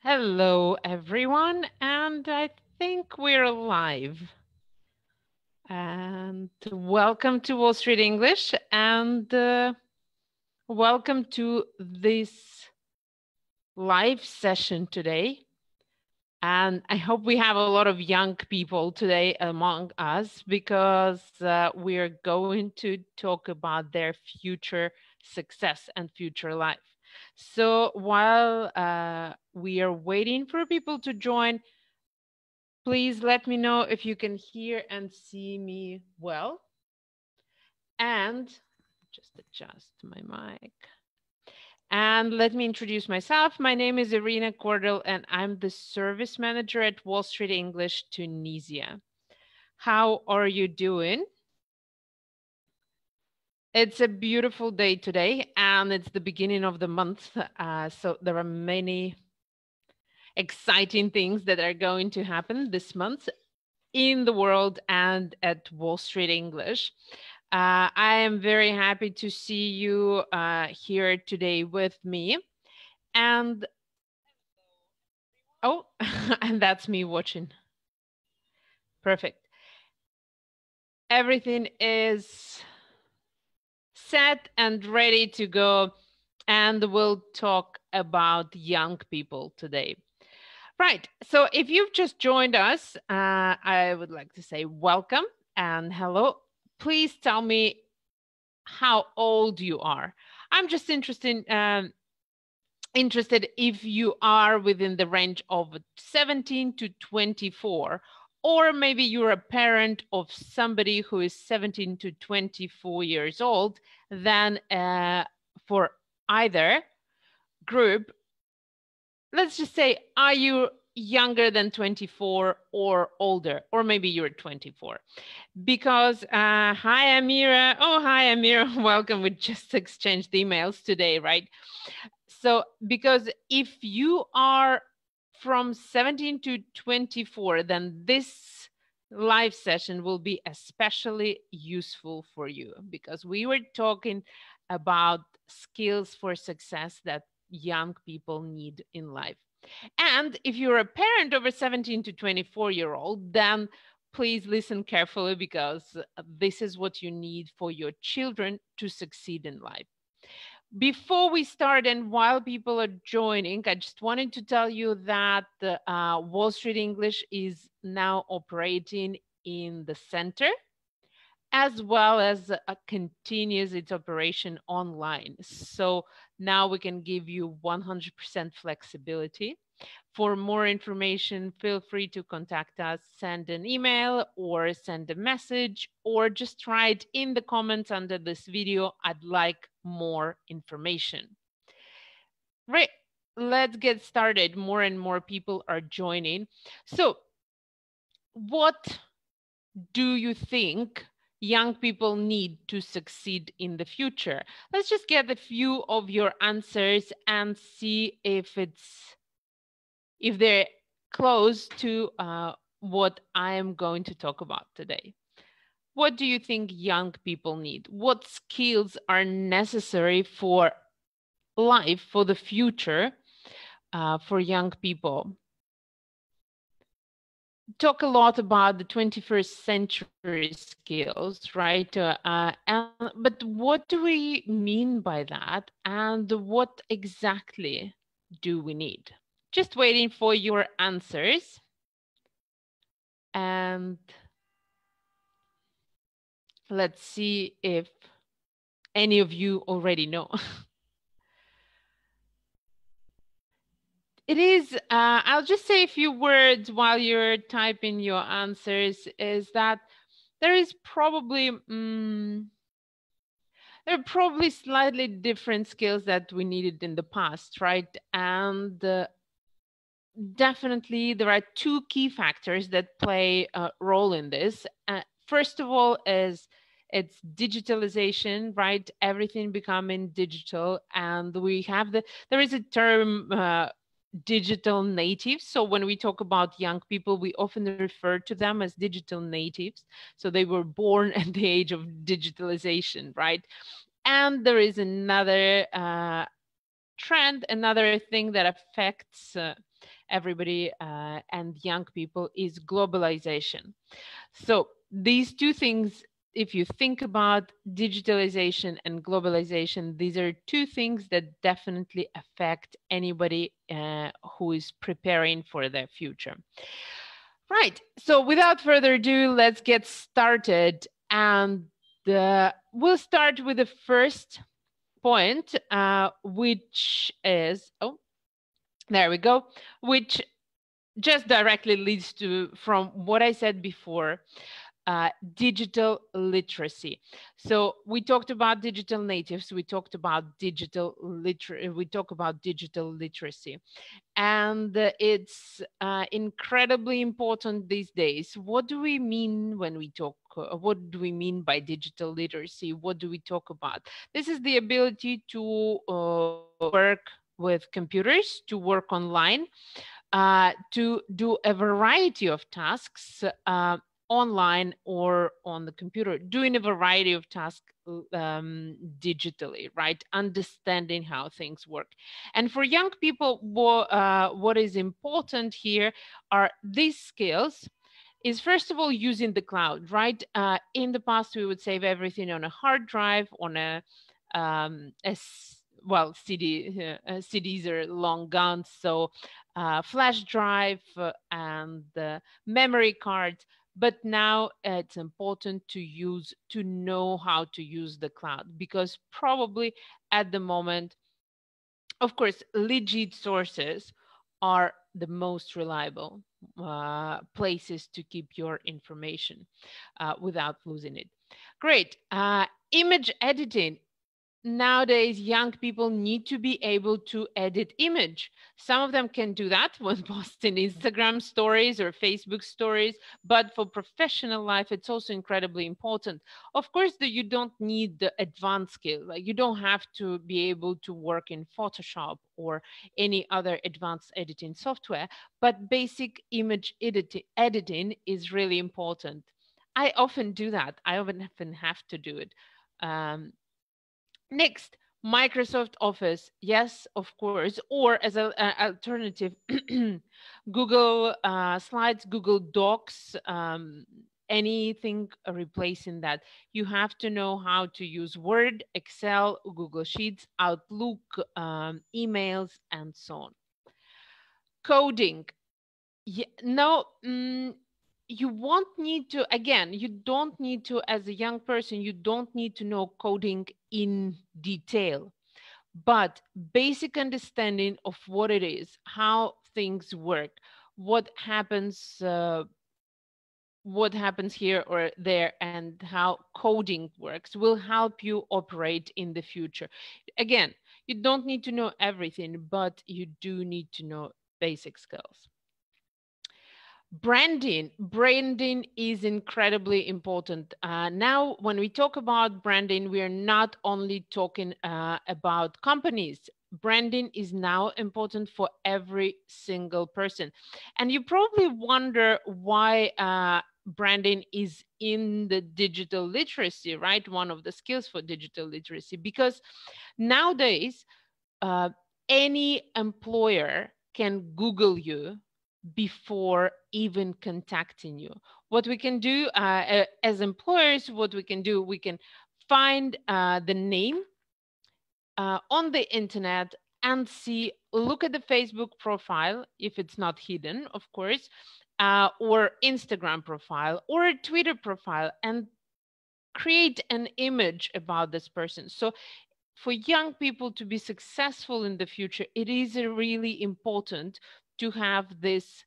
Hello, everyone, and I think we're live. And welcome to Wall Street English, and welcome to this live session today. And I hope we have a lot of young people today among us because we're going to talk about their future success and future life. So while we are waiting for people to join, please let me know if you can hear and see me well. And just adjust my mic. And let me introduce myself. My name is Irina Cordell, and I'm the service manager at Wall Street English Tunisia. How are you doing? It's a beautiful day today, and it's the beginning of the month. So there are many exciting things that are going to happen this month in the world and at Wall Street English. I am very happy to see you here today with me. And oh, and that's me watching. Perfect. Everything is set and ready to go. And we'll talk about young people today. Right. So if you've just joined us, I would like to say welcome and hello. Please tell me how old you are. I'm just interested if you are within the range of 17 to 24, or maybe you're a parent of somebody who is 17 to 24 years old. Then for either group, let's just say, are you younger than 24 or older, or maybe you're 24? Because hi Amira, oh hi Amira, welcome. We just exchanged emails today, right? So because if you are from 17 to 24, then this live session will be especially useful for you, because we were talking about skills for success that young people need in life. And if you're a parent of a 17 to 24-year-old, then please listen carefully, because this is what you need for your children to succeed in life. Before we start, and while people are joining, I just wanted to tell you that Wall Street English is now operating in the center, as well as continues its operation online. So now we can give you 100% flexibility. For more information, feel free to contact us, send an email or send a message, or just write in the comments under this video, I'd like more information. Right, let's get started. More and more people are joining. So what do you think young people need to succeed in the future? Let's just get a few of your answers and see if they're close to what I am going to talk about today. What do you think young people need? What skills are necessary for life, for the future, for young people? Talk a lot about the 21st century skills, right? But what do we mean by that? And what exactly do we need? Just waiting for your answers. And let's see if any of you already know. It is, I'll just say a few words while you're typing your answers, is that there is probably, there are probably slightly different skills that we needed in the past, right? And definitely there are two key factors that play a role in this. First of all is it's digitalization, right? Everything becoming digital, and we have there is a term, digital natives. So when we talk about young people, we often refer to them as digital natives. So they were born at the age of digitalization, right? And there is another trend, another thing that affects everybody and young people is globalization. So these two things, if you think about digitalization and globalization, these are two things that definitely affect anybody who is preparing for their future. Right. So without further ado, let's get started. And we'll start with the first point, which is, oh, there we go, which just directly leads to from what I said before, digital literacy. So we talked about digital natives, we talked about we talk about digital literacy, and it's incredibly important these days. What do we mean when we talk? What do we mean by digital literacy? What do we talk about? This is the ability to work with computers, to work online, to do a variety of tasks online or on the computer, doing a variety of tasks digitally, right? Understanding how things work. And for young people, what is important here are these skills. Is first of all using the cloud, right? In the past, we would save everything on a hard drive, on well, CDs are long gone, so flash drive and memory cards. But now it's important to know how to use the cloud, because probably at the moment, of course, legit sources are the most reliable places to keep your information without losing it. Great. Image editing. Nowadays, young people need to be able to edit image. Some of them can do that when posting Instagram stories or Facebook stories, but for professional life, it's also incredibly important. Of course, that you don't need the advanced skill. Like, you don't have to be able to work in Photoshop or any other advanced editing software, but basic image editing is really important. I often do that. I often have to do it. Next, Microsoft Office. Yes, of course. Or as an alternative, Google Slides, Google Docs, anything replacing that. You have to know how to use Word, Excel, Google Sheets, Outlook, emails, and so on. Coding. Yeah, no, you won't need to, again, you don't need to, as a young person, you don't need to know coding in detail, but basic understanding of what it is, how things work, what happens here or there, and how coding works will help you operate in the future. Again, you don't need to know everything, but you do need to know basic skills. Branding is incredibly important. Now, when we talk about branding, we are not only talking about companies. Branding is now important for every single person. And you probably wonder why branding is in the digital literacy, right? One of the skills for digital literacy, because nowadays, any employer can Google you before even contacting you. What we can do as employers, what we can do, we can find the name on the internet and look at the Facebook profile, if it's not hidden, of course, or Instagram profile or a Twitter profile, and create an image about this person. So for young people to be successful in the future, it is really important to have this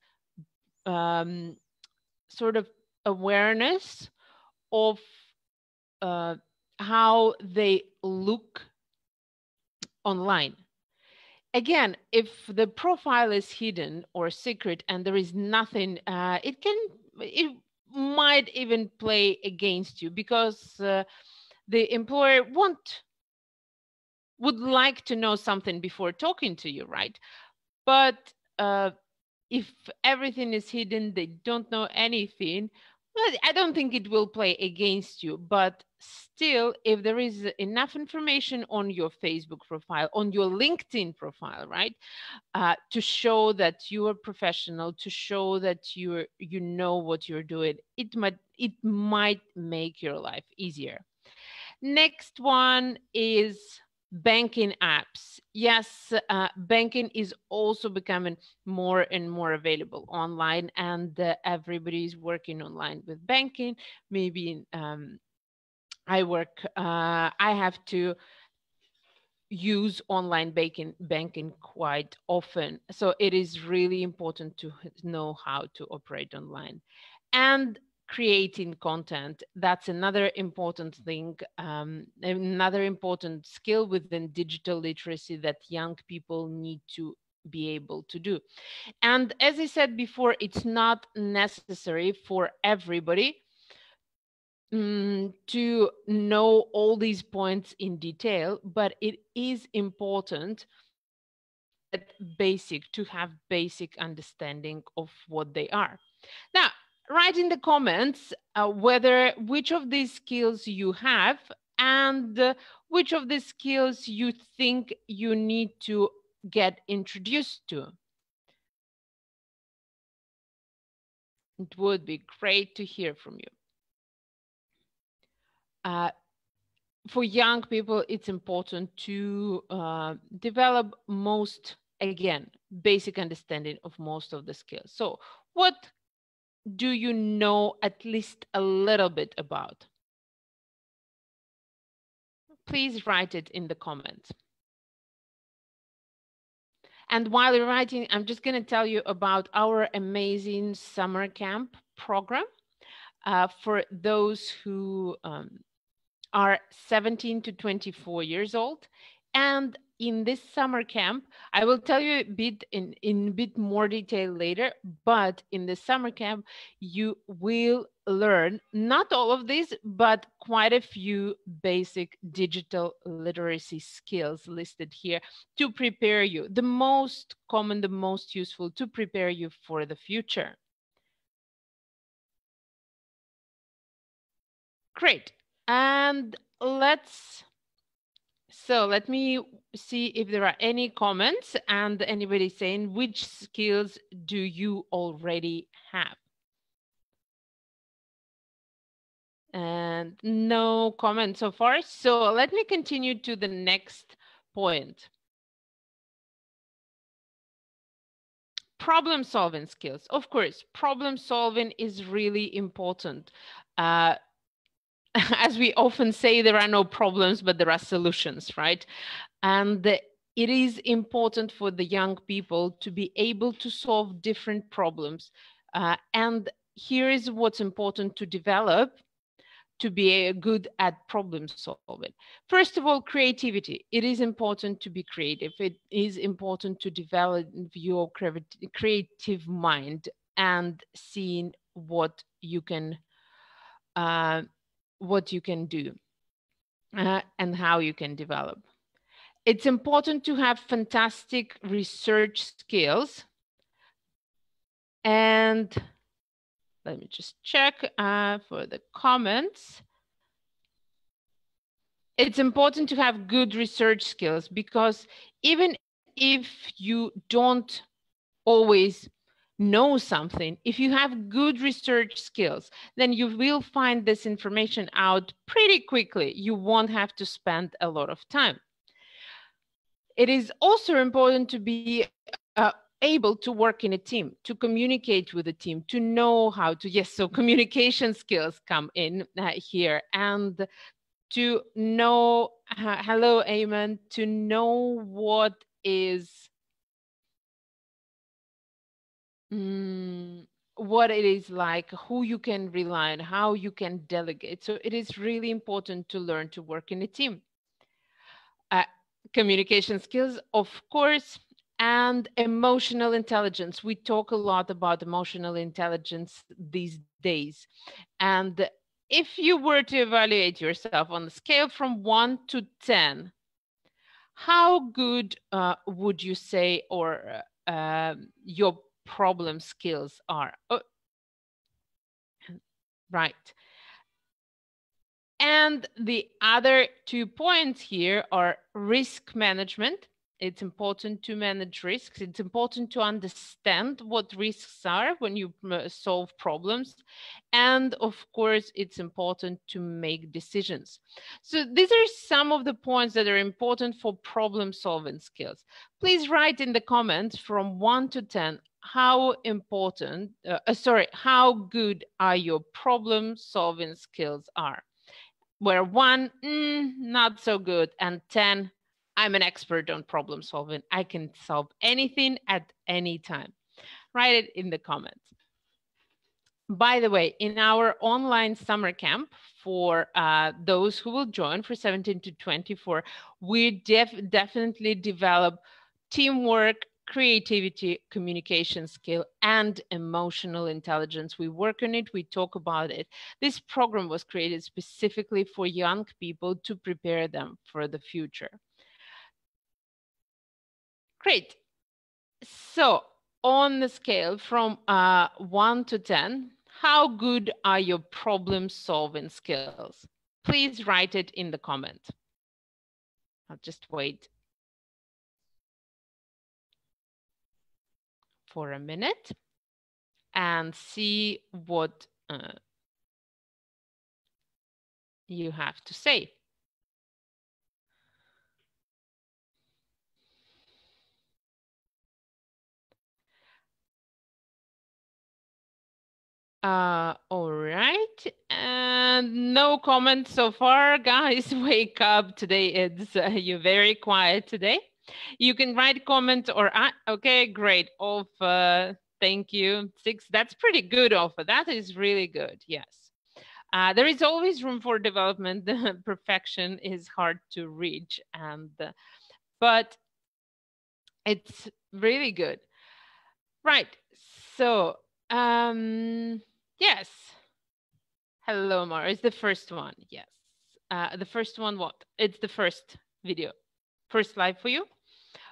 sort of awareness of how they look online. Again, if the profile is hidden or secret and there is nothing, it might even play against you, because the employer would like to know something before talking to you, right? But if everything is hidden, they don't know anything, well, I don't think it will play against you, but still, if there is enough information on your Facebook profile, on your LinkedIn profile, right, to show that you are professional, to show that you know what you're doing, it might make your life easier. Next one is banking apps. Yes, banking is also becoming more and more available online, and everybody is working online with banking. Maybe I have to use online banking quite often. So it is really important to know how to operate online. And creating content, that's another important thing, another important skill within digital literacy that young people need to be able to do. And as I said before, it's not necessary for everybody to know all these points in detail, but it is important to have basic understanding of what they are. Now, write in the comments which of these skills you have, and which of the skills you think you need to get introduced to. It would be great to hear from you. For young people, it's important to develop basic understanding of most of the skills. So what do you know at least a little bit about? Please write it in the comments. And while you're writing, I'm just going to tell you about our amazing summer camp program for those who are 17 to 24 years old. And in this summer camp, I will tell you a bit in a bit more detail later, but in the summer camp, you will learn not all of these, but quite a few basic digital literacy skills listed here to prepare you, the most common, the most useful, to prepare you for the future. Great. And let me see if there are any comments and anybody saying which skills do you already have. And no comments so far. So let me continue to the next point. Problem solving skills. Of course, problem solving is really important. As we often say, there are no problems, but there are solutions, right? And it is important for the young people to be able to solve different problems. And here is what's important to develop to be good at problem solving. First of all, creativity. It is important to be creative. It is important to develop your creative mind and seeing what you can do and how you can develop. It's important to have fantastic research skills. And let me just check for the comments. It's important to have good research skills, because even if you don't always know something, if you have good research skills, then you will find this information out pretty quickly. You won't have to spend a lot of time. It is also important to be able to work in a team, to communicate with a team, to know how to, yes, so communication skills come in here, and to know, hello, Eamon, to know what it is like, who you can rely on, how you can delegate. So it is really important to learn to work in a team. Communication skills, of course, and emotional intelligence. We talk a lot about emotional intelligence these days. And if you were to evaluate yourself on a scale from 1 to 10, how good would you say or your problem skills are? Oh, right. And the other 2 points here are risk management. It's important to manage risks. It's important to understand what risks are when you solve problems. And of course, it's important to make decisions. So these are some of the points that are important for problem solving skills. Please write in the comments from 1 to 10, how important, how good are your problem solving skills are. Where 1, not so good, and 10, I'm an expert on problem solving. I can solve anything at any time. Write it in the comments. By the way, in our online summer camp for those who will join for 17 to 24, we definitely develop teamwork, creativity, communication skill, and emotional intelligence. We work on it, we talk about it. This program was created specifically for young people to prepare them for the future. Great. So on the scale from 1 to 10, how good are your problem solving skills? Please write it in the comment. I'll just wait for a minute and see what you have to say. All right, and no comments so far, guys. Wake up today. It's you're very quiet today. You can write comments or okay, great. Thank you. 6. That's pretty good, Alpha. That is really good. Yes. There is always room for development. Perfection is hard to reach, but it's really good. Right. So, yes. Hello, Mara. It's the first one. Yes. The first one, what? It's the first video. First live for you.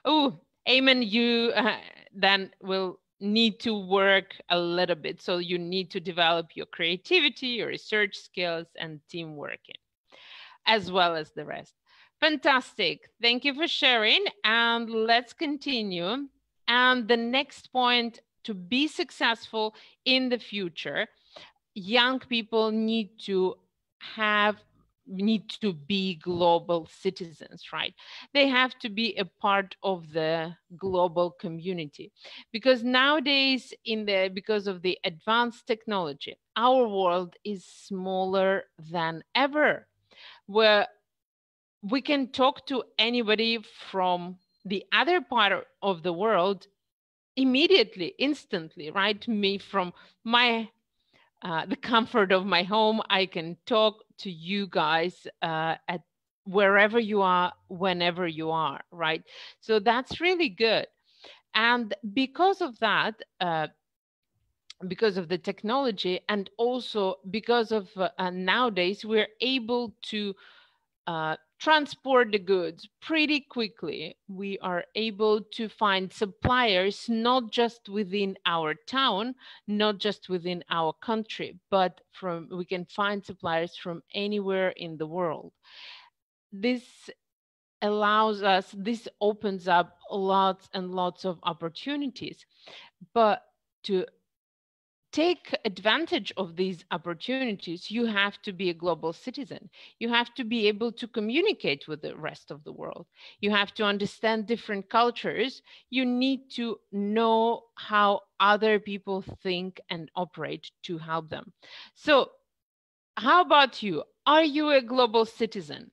Oh, Eamon, you then will need to work a little bit. So you need to develop your creativity, your research skills, and team working, as well as the rest. Fantastic. Thank you for sharing. And let's continue. And the next point, to be successful in the future, young people need to be global citizens, right? They have to be a part of the global community, because nowadays because of the advanced technology, our world is smaller than ever, where we can talk to anybody from the other part of the world immediately, instantly, right? Me from the comfort of my home, I can talk to you guys at wherever you are, whenever you are, right? So that's really good. And because of that, because of the technology, and also because of nowadays, we're able to transport the goods pretty quickly. We are able to find suppliers, not just within our town, not just within our country, but we can find suppliers from anywhere in the world. This opens up lots and lots of opportunities. But to take advantage of these opportunities, you have to be a global citizen. You have to be able to communicate with the rest of the world. You have to understand different cultures. You need to know how other people think and operate to help them. So, how about you? Are you a global citizen?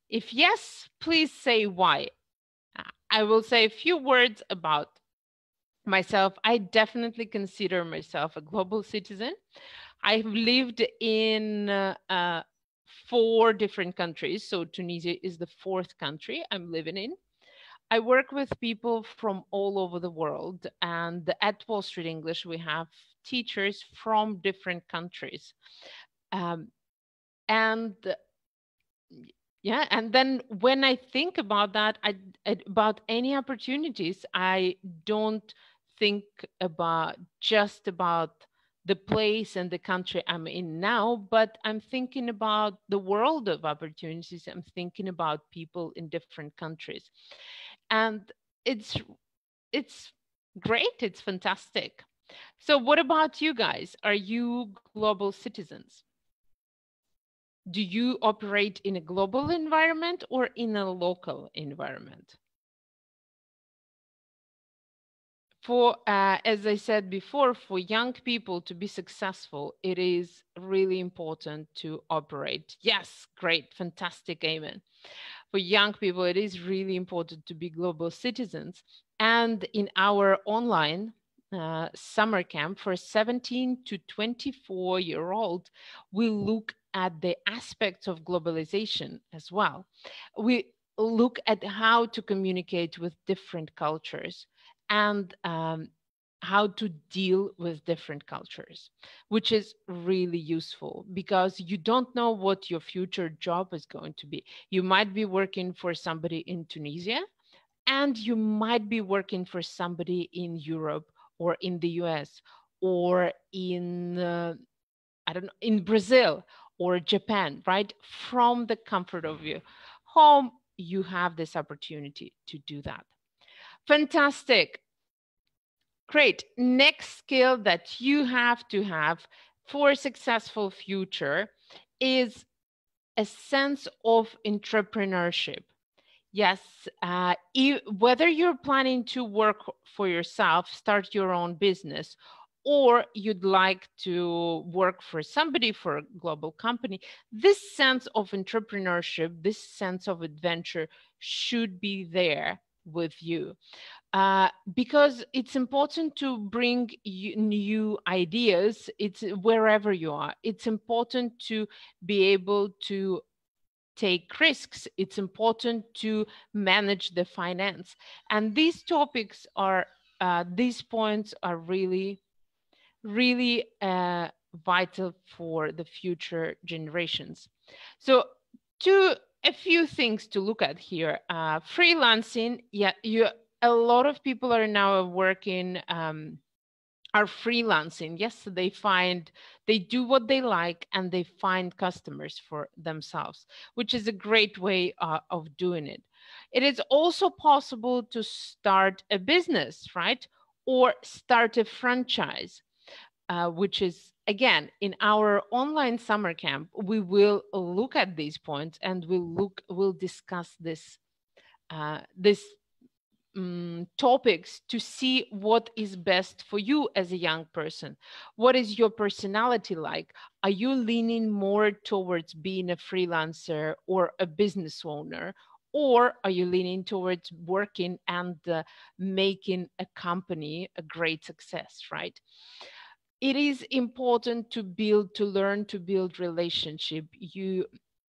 If yes, please say why. I will say a few words about myself. I definitely consider myself a global citizen. I've lived in 4 different countries. So Tunisia is the 4th country I'm living in. I work with people from all over the world. And at Wall Street English, we have teachers from different countries. And yeah, and then when I think about that, about any opportunities, I don't think about just about the place and the country I'm in now, but I'm thinking about the world of opportunities. I'm thinking about people in different countries. And it's it's great. It's fantastic. So what about you guys? Are you global citizens? Do you operate in a global environment or in a local environment? For, as I said before, for young people to be successful, it is really important to operate. Yes, great, fantastic, amen. For young people, it is really important to be global citizens. And in our online summer camp for 17 to 24-year-old, we look at the aspects of globalization as well. We look at how to communicate with different cultures and how to deal with different cultures, which is really useful because you don't know what your future job is going to be. You might be working for somebody in Tunisia, and you might be working for somebody in Europe or in the US or in, I don't know, in Brazil or Japan, right? From the comfort of your home, you have this opportunity to do that. Fantastic. Great. Next skill that you have to have for a successful future is a sense of entrepreneurship. Yes, whether you're planning to work for yourself, start your own business, or you'd like to work for somebody, for a global company, this sense of entrepreneurship, this sense of adventure should be there with you. Because it's important to bring new ideas. It's wherever you are. It's important to be able to take risks. It's important to manage the finance. And these topics are, these points are really, really vital for the future generations. So a few things to look at here. Freelancing, yeah, a lot of people are now working, are freelancing. Yes, they do what they like and they find customers for themselves, which is a great way of doing it. It is also possible to start a business, right? Or start a franchise, which is, again, in our online summer camp, we will look at these points and we'll discuss this topics to see what is best for you as a young person. What is your personality like? Are you leaning more towards being a freelancer or a business owner? Or are you leaning towards working and making a company a great success, right? It is important to learn to build relationship.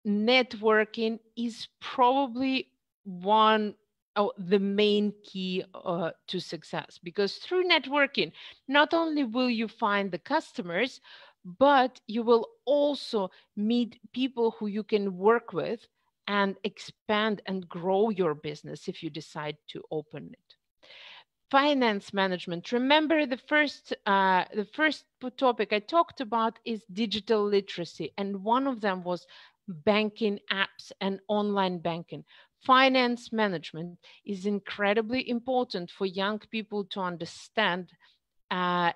Networking is probably one of the main key to success, because through networking, not only will you find the customers, but you will also meet people who you can work with and expand and grow your business if you decide to open it. Finance management. Remember, the first topic I talked about is digital literacy, and one of them was banking apps and online banking. Finance management is incredibly important for young people to understand, uh,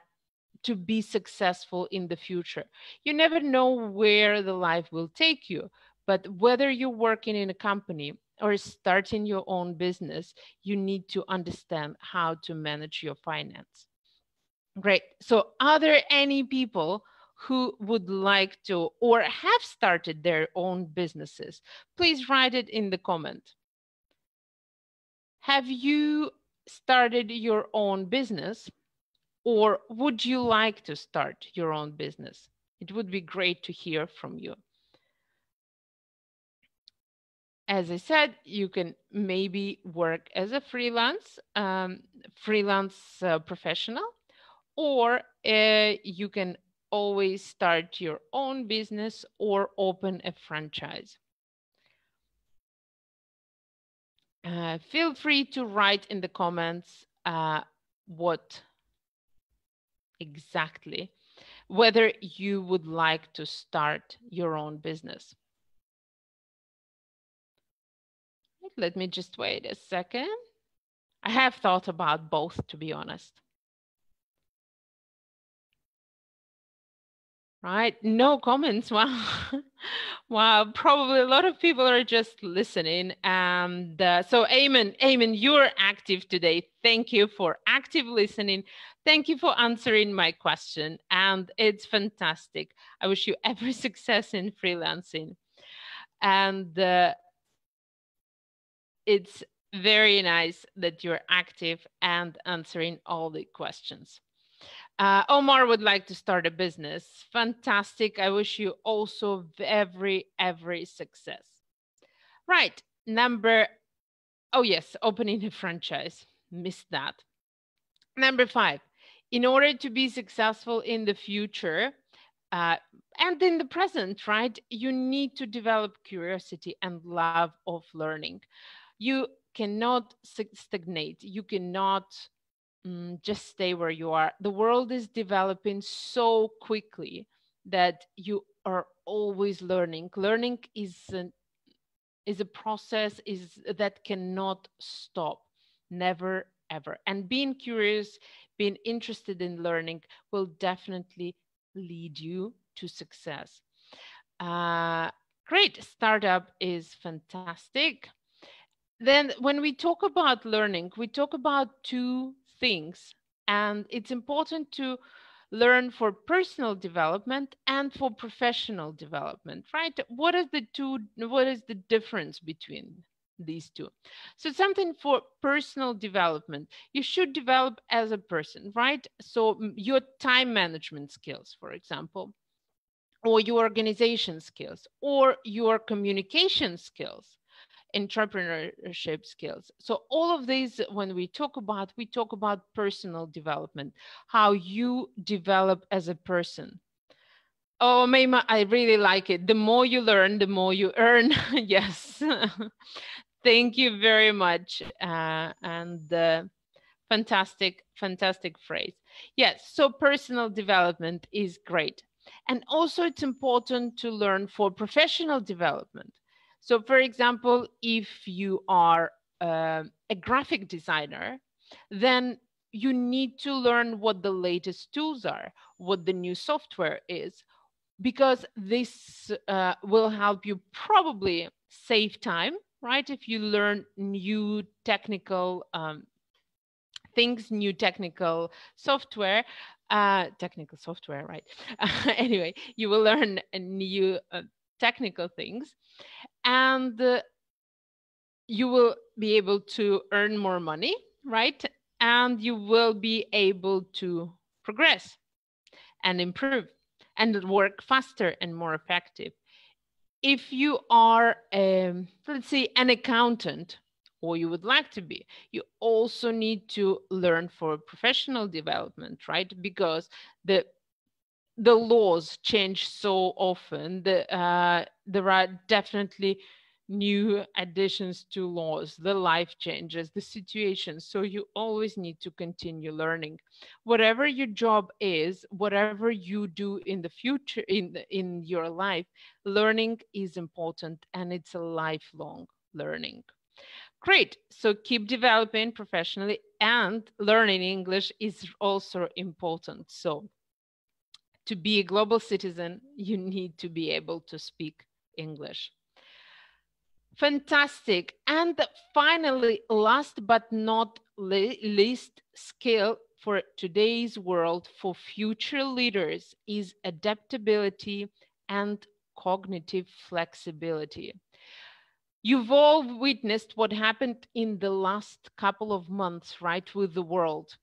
to be successful in the future. You never know where the life will take you, but whether you're working in a company or starting your own business, you need to understand how to manage your finance. Great. So, are there any people who would like to or have started their own businesses? Please write it in the comment. Have you started your own business? Or would you like to start your own business? It would be great to hear from you. As I said, you can maybe work as a freelance professional, or you can always start your own business or open a franchise. Feel free to write in the comments what exactly whether you would like to start your own business. Let me just wait a second. I have thought about both, to be honest. Right? No comments. Wow. Wow. Probably a lot of people are just listening. And so, Eamon, you're active today. Thank you for active listening. Thank you for answering my question. And it's fantastic. I wish you every success in freelancing. And it's very nice that you're active and answering all the questions. Omar would like to start a business. Fantastic. I wish you also every success. Right. Oh yes, opening a franchise. Missed that. Number 5, in order to be successful in the future and in the present, right, you need to develop curiosity and love of learning. You cannot stagnate. You cannot just stay where you are. The world is developing so quickly that you are always learning. Learning is a process that cannot stop, never ever. And being curious, being interested in learning will definitely lead you to success. Great. Startup is fantastic. Then when we talk about learning, we talk about two things, and it's important to learn for personal development and for professional development, right? What is the difference between these two? So something for personal development, you should develop as a person, right? So your time management skills, for example, or your organization skills, or your communication skills, entrepreneurship skills. So all of these, when we talk about personal development, how you develop as a person. Oh, Mayma, I really like it. The more you learn, the more you earn. Yes. Thank you very much. And fantastic phrase. Yes, so personal development is great. And also it's important to learn for professional development. So for example, if you are a graphic designer, then you need to learn what the latest tools are, what the new software is, because this will help you probably save time, right? If you learn new technical things, new technical software, right? Anyway, you will learn new technical things, and you will be able to earn more money, right? And you will be able to progress and improve and work faster and more effective. If you are, let's say, an accountant, or you would like to be, you also need to learn for professional development, right? Because the laws change so often. There are definitely new additions to laws, the life changes, the situation. So you always need to continue learning. Whatever your job is, whatever you do in the future, in your life, learning is important, and it's a lifelong learning. Great. So keep developing professionally, and learning English is also important. So to be a global citizen, you need to be able to speak English. Fantastic. And finally, last but not least, skill for today's world for future leaders is adaptability and cognitive flexibility. You've all witnessed what happened in the last couple of months, right, with the world.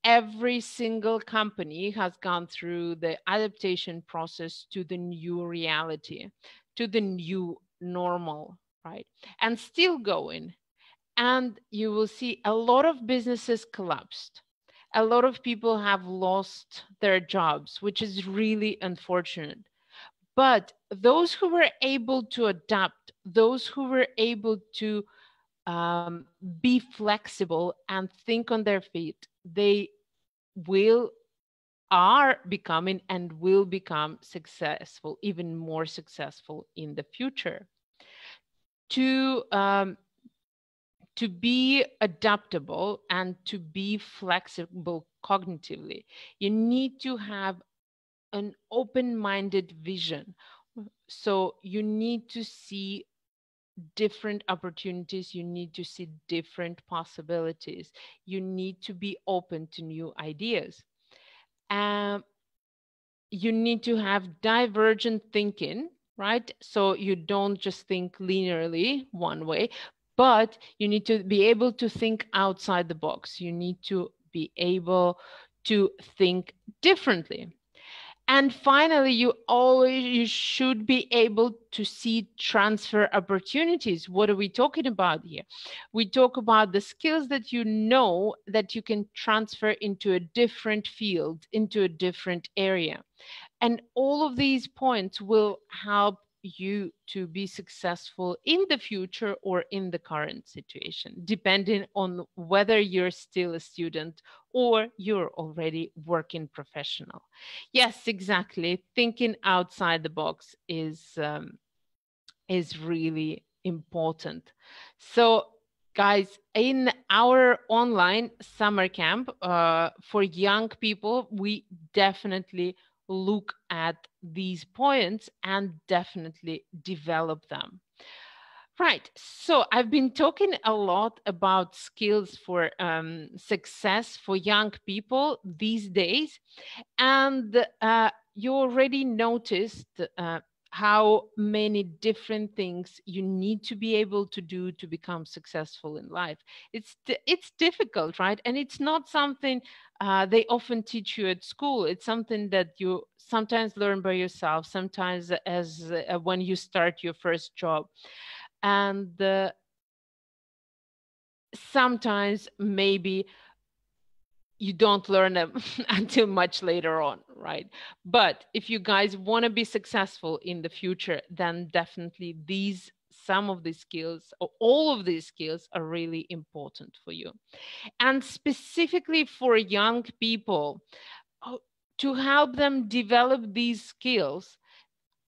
Every single company has gone through the adaptation process to the new reality, to the new normal, right? And still going. And you will see a lot of businesses collapsed. A lot of people have lost their jobs, which is really unfortunate. But those who were able to adapt, those who were able to be flexible and think on their feet, they will are becoming and will become successful, even more successful in the future. To be adaptable and to be flexible cognitively, you need to have an open-minded vision. So you need to see different opportunities, you need to see different possibilities, you need to be open to new ideas. You need to have divergent thinking, right? So you don't just think linearly one way, but you need to be able to think outside the box. You need to be able to think differently. And finally, you should be able to see transfer opportunities. What are we talking about here? We talk about the skills that you know that you can transfer into a different field, into a different area. And all of these points will help you to be successful in the future or in the current situation, depending on whether you're still a student or you're already working professional. Yes, exactly. Thinking outside the box is really important. So guys, in our online summer camp for young people, we definitely look at these points and definitely develop them. Right. So I've been talking a lot about skills for success for young people these days. And you already noticed how many different things you need to be able to do to become successful in life. It's difficult, right? And it's not something they often teach you at school. It's something that you sometimes learn by yourself, sometimes as when you start your first job. And sometimes maybe you don't learn them until much later on, right? But if you guys want to be successful in the future, then definitely some of these skills or all of these skills are really important for you. And specifically for young people, to help them develop these skills,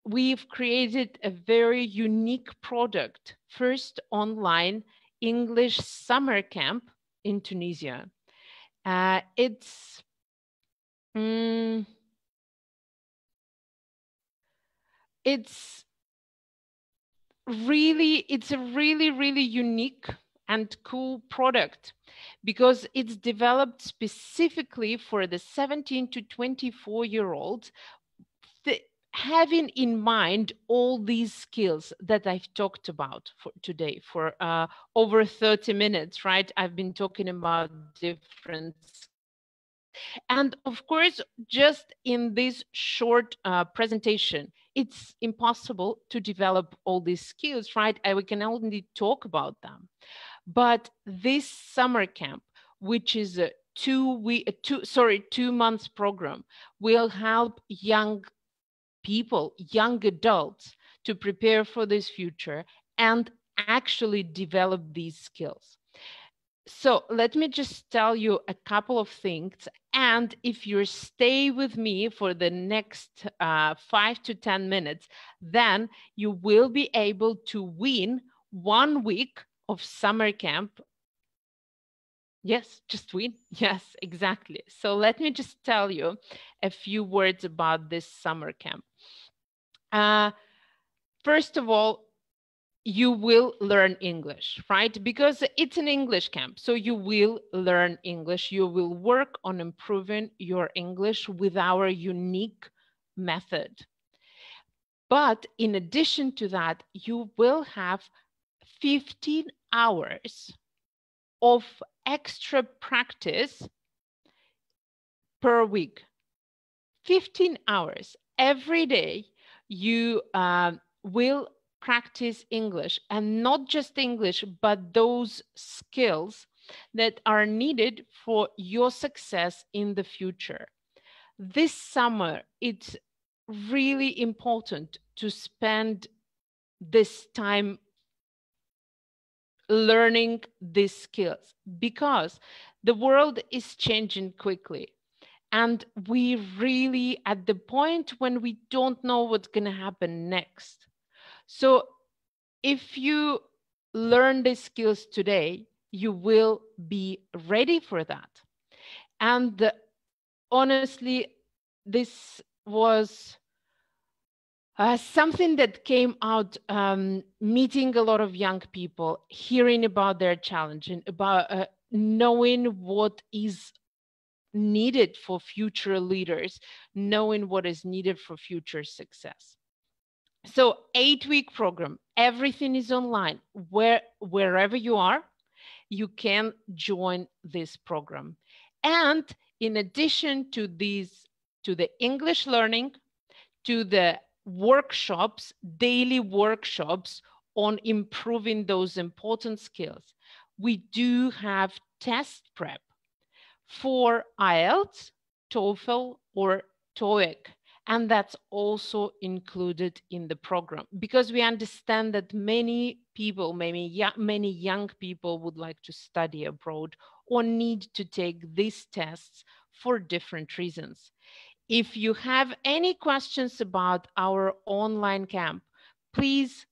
we've created a very unique product, first online English summer camp in Tunisia. It's mm, it's a really unique and cool product because it's developed specifically for the 17 to 24-year-olds, having in mind all these skills that I've talked about for today for over 30 minutes, right? I've been talking about different skills. And of course, just in this short presentation, it's impossible to develop all these skills, right? We can only talk about them. But this summer camp, which is a 2 months program, will help young people, young adults, to prepare for this future and actually develop these skills. So let me just tell you a couple of things. And if you stay with me for the next 5 to 10 minutes, then you will be able to win 1 week of summer camp. Yes, just win. Yes, exactly. So let me just tell you a few words about this summer camp. First of all, you will learn English, right? Because it's an English camp. So you will learn English. You will work on improving your English with our unique method. But in addition to that, you will have 15 hours of extra practice per week. 15 hours every day. You will practice English, and not just English, but those skills that are needed for your success in the future. This summer, it's really important to spend this time learning these skills because the world is changing quickly. And we really at the point when we don't know what's going to happen next. So if you learn the skills today, you will be ready for that. And honestly, this was something that came out meeting a lot of young people, hearing about their challenge and about knowing what is needed for future leaders, knowing what is needed for future success. So 8-week program, everything is online. Wherever you are, you can join this program. And in addition to these, to the English learning, to the workshops, daily workshops on improving those important skills, we do have test prep for IELTS, TOEFL, or TOEIC. And that's also included in the program because we understand that many people, many young people would like to study abroad or need to take these tests for different reasons. If you have any questions about our online camp, please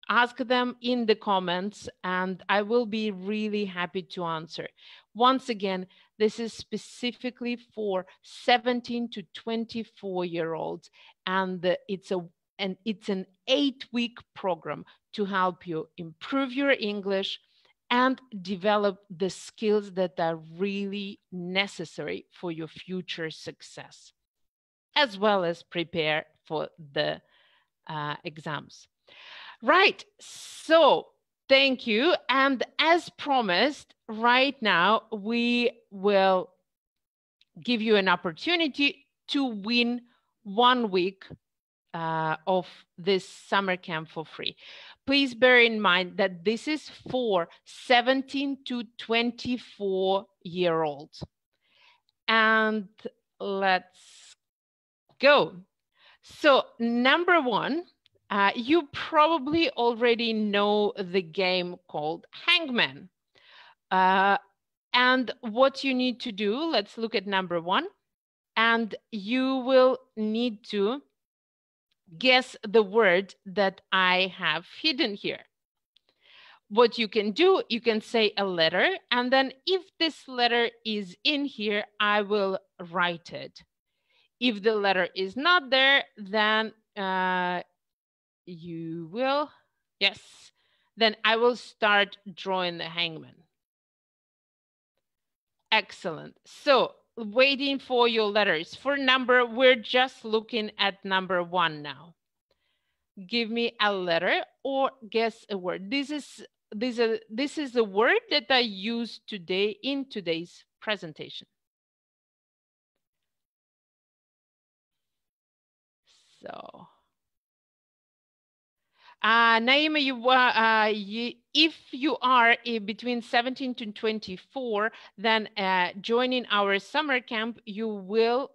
ask them in the comments and I will be really happy to answer. Once again, this is specifically for 17 to 24-year-olds, and it's an 8-week program to help you improve your English and develop the skills that are really necessary for your future success, as well as prepare for the exams. Right, so thank you. And as promised, right now, we will give you an opportunity to win 1 week of this summer camp for free. Please bear in mind that this is for 17 to 24-year-olds. And let's go. So number one, you probably already know the game called Hangman. And what you need to do, let's look at number one. And you will need to guess the word that I have hidden here. What you can do, you can say a letter, and then if this letter is in here, I will write it. If the letter is not there, then you will, yes, then I will start drawing the hangman. Excellent. So waiting for your letters. For number, we're just looking at number one now. Give me a letter or guess a word. This is a word that I use today in today's presentation. So, Naima, if you are between 17 to 24, then joining our summer camp, you will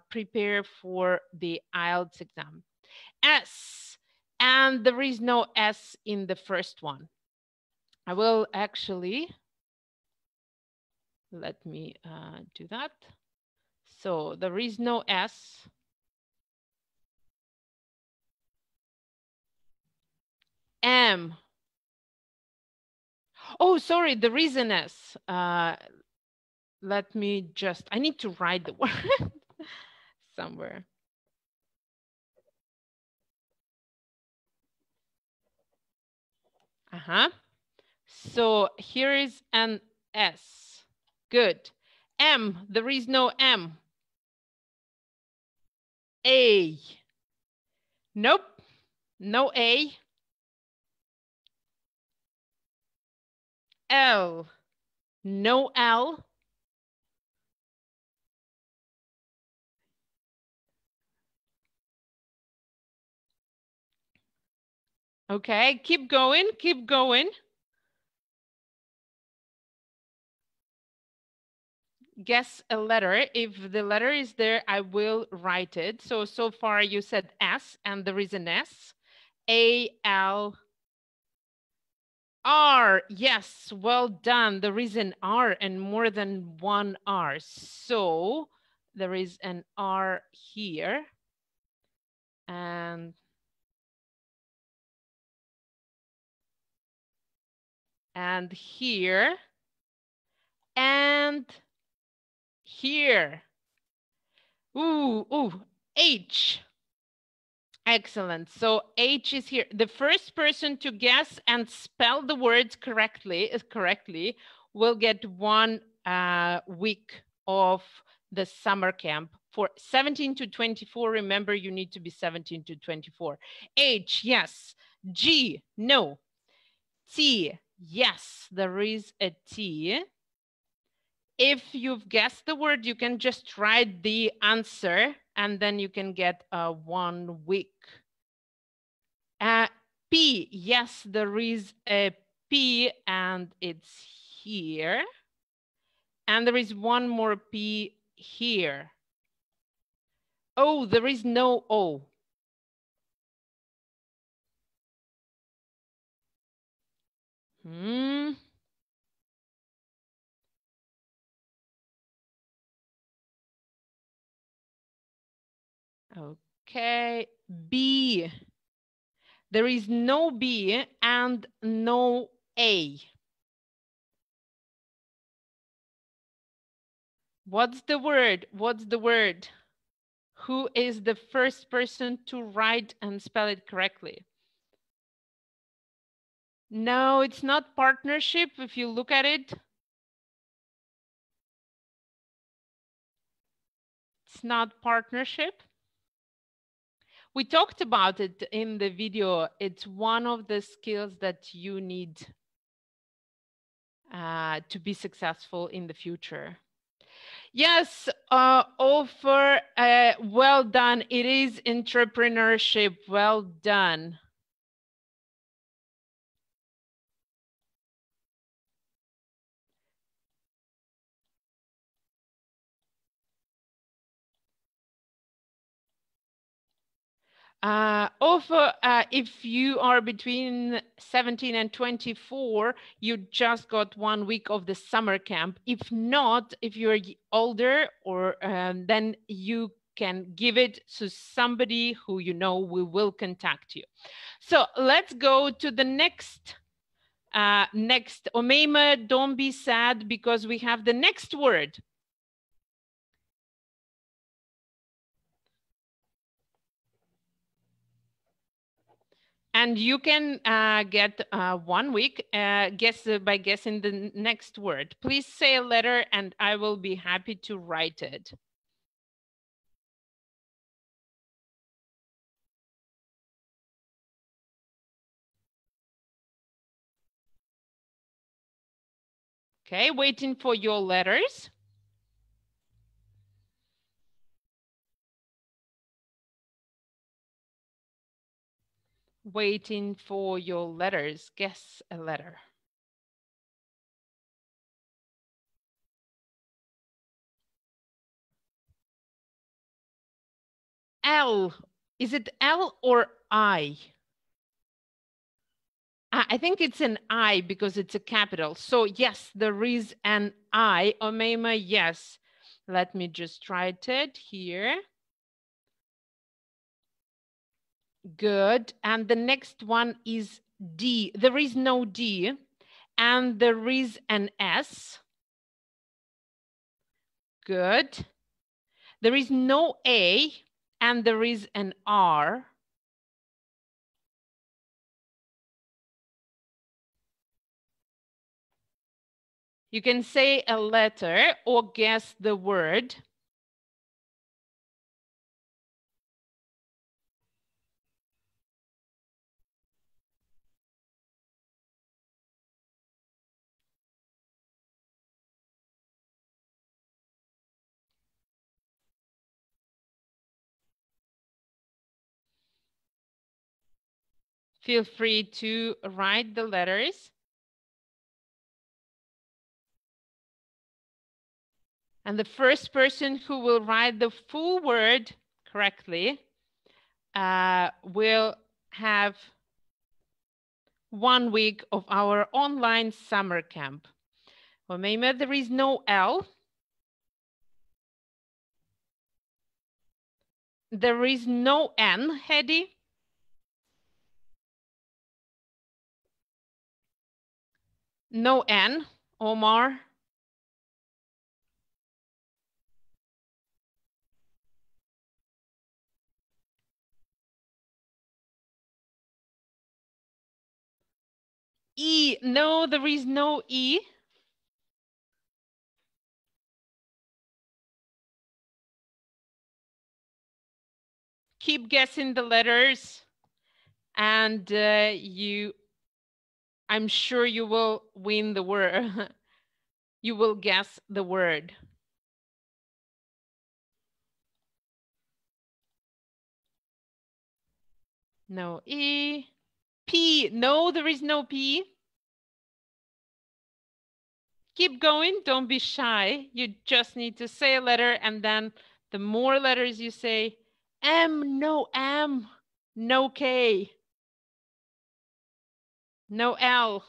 prepare for the IELTS exam. S, and there is no S in the first one. I will actually, let me do that. So there is no S. M. Oh, sorry, there is an S. Let me just, I need to write the word somewhere. So here is an S. Good. M, there is no M. A. Nope, no A. L. No L. Okay, keep going, keep going. Guess a letter. If the letter is there, I will write it. So far you said S and there is an S. A, L, R. Yes, well done. There is an R and more than one R. So there is an R here. And here. And here. Ooh, H. Excellent. So H is here. The first person to guess and spell the words correctly will get 1 week of the summer camp for 17 to 24. Remember, you need to be 17 to 24. H, yes. G, no. T, yes, there is a T. If you've guessed the word, you can just write the answer and then you can get 1 week. P, yes, there is a P and it's here. And there is 1 more P here. Oh, there is no O. Okay, B. There is no B and no A. What's the word? What's the word? Who is the first person to write and spell it correctly? No, it's not partnership. If you look at it, it's not partnership. We talked about it in the video. It's one of the skills that you need to be successful in the future. Yes, offer, well done. It is entrepreneurship. Well done. Offer, if you are between 17 and 24, you just got 1 week of the summer camp. If not, if you're older, or then you can give it to somebody who you know will contact you. So let's go to the next. Next, Omeima, don't be sad because we have the next word. And you can get 1 week guess by guessing the next word. Please say a letter and I will be happy to write it. Okay, waiting for your letters. Waiting for your letters. Guess a letter. L. Is it L or I? I think it's an I because it's a capital. So yes, there is an I. Omeima, yes. Let me just write it here. Good. And the next one is D. There is no D. And there is an S. Good. There is no A. And there is an R. You can say a letter or guess the word. Feel free to write the letters. And the first person who will write the full word correctly will have 1 week of our online summer camp. Omeima, there is no L. There is no N, Hedy. No N, Omar. E, no, there is no E. Keep guessing the letters, and I'm sure you will win the word. You will guess the word. No E. P, no, there is no P. Keep going, don't be shy. You just need to say a letter, and then the more letters you say, M, no M, no K, no L.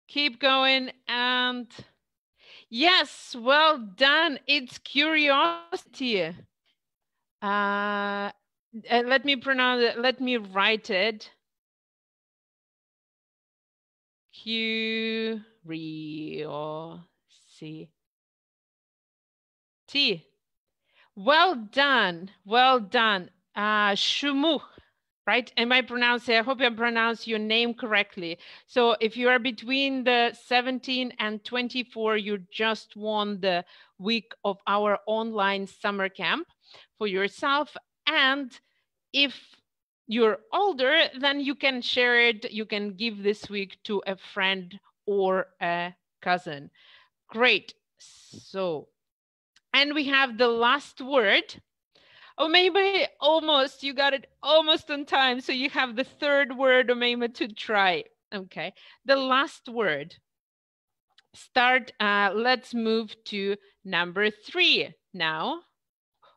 Keep going, and yes, well done. It's curiosity. Let me pronounce it. Let me write it. Curiosity. Well done. Well done. Shumuch, right? Am I pronouncing? I hope I pronounce your name correctly. So if you are between the 17 and 24, you just won the week of our online summer camp for yourself. And if you're older, then you can share it. You can give this week to a friend or a cousin. Great. So, and we have the last word. Oh, maybe almost, you got it almost on time. So you have the third word, Omeima, to try. Okay, the last word. Start, let's move to number 3 now.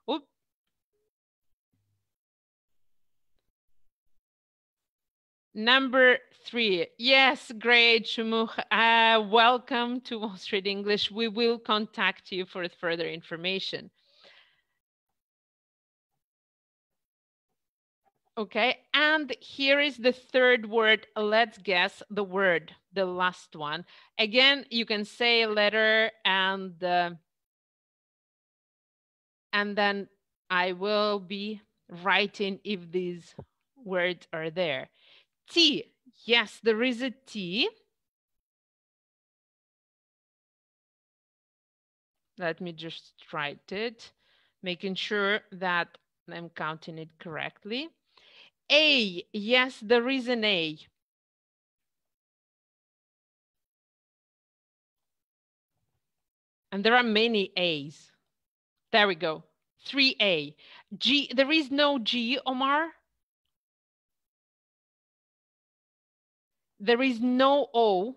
Oop. Number 3. Yes, great, Shumuch. Welcome to Wall Street English. We will contact you for further information. Okay, and here is the third word. Let's guess the word, the last one. Again, you can say a letter, and then I will be writing if these words are there. T. Yes, there is a T. Let me just write it, making sure that I'm counting it correctly. A. Yes, there is an A. And there are many A's. There we go. 3A. G. There is no G, Omar. There is no O.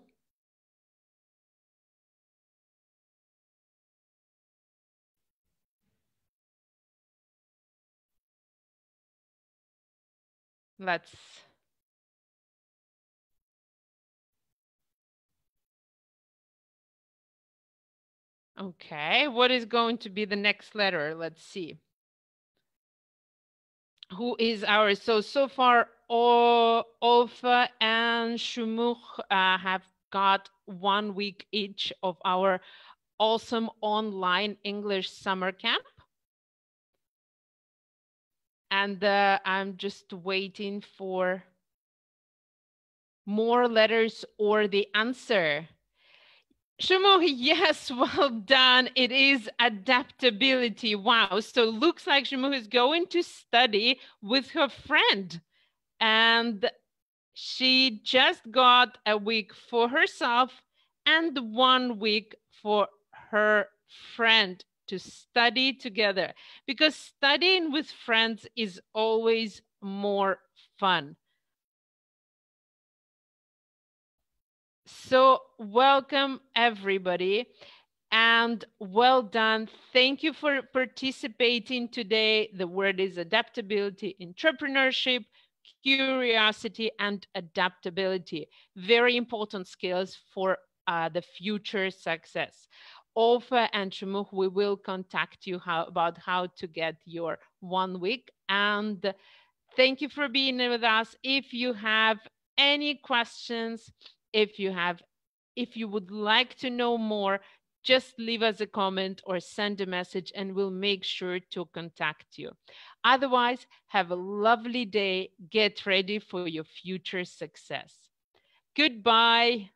Let's. Okay, what is going to be the next letter? Let's see. Who is ours? So far, Olfa and Shumuch have got 1 week each of our awesome online English summer camp. And I'm just waiting for more letters or the answer. Shumuch, yes, well done. It is adaptability. Wow. So looks like Shumuch is going to study with her friend. And she just got a week for herself and 1 week for her friend to study together, because studying with friends is always more fun. So welcome everybody, and well done. Thank you for participating today. The word is adaptability, entrepreneurship, curiosity, and adaptability. Very important skills for the future success. Ofer and Shumuch, we will contact you about how to get your 1 week. And thank you for being with us. If you have any questions, if you would like to know more, just leave us a comment or send a message and we'll make sure to contact you. Otherwise, have a lovely day. Get ready for your future success. Goodbye.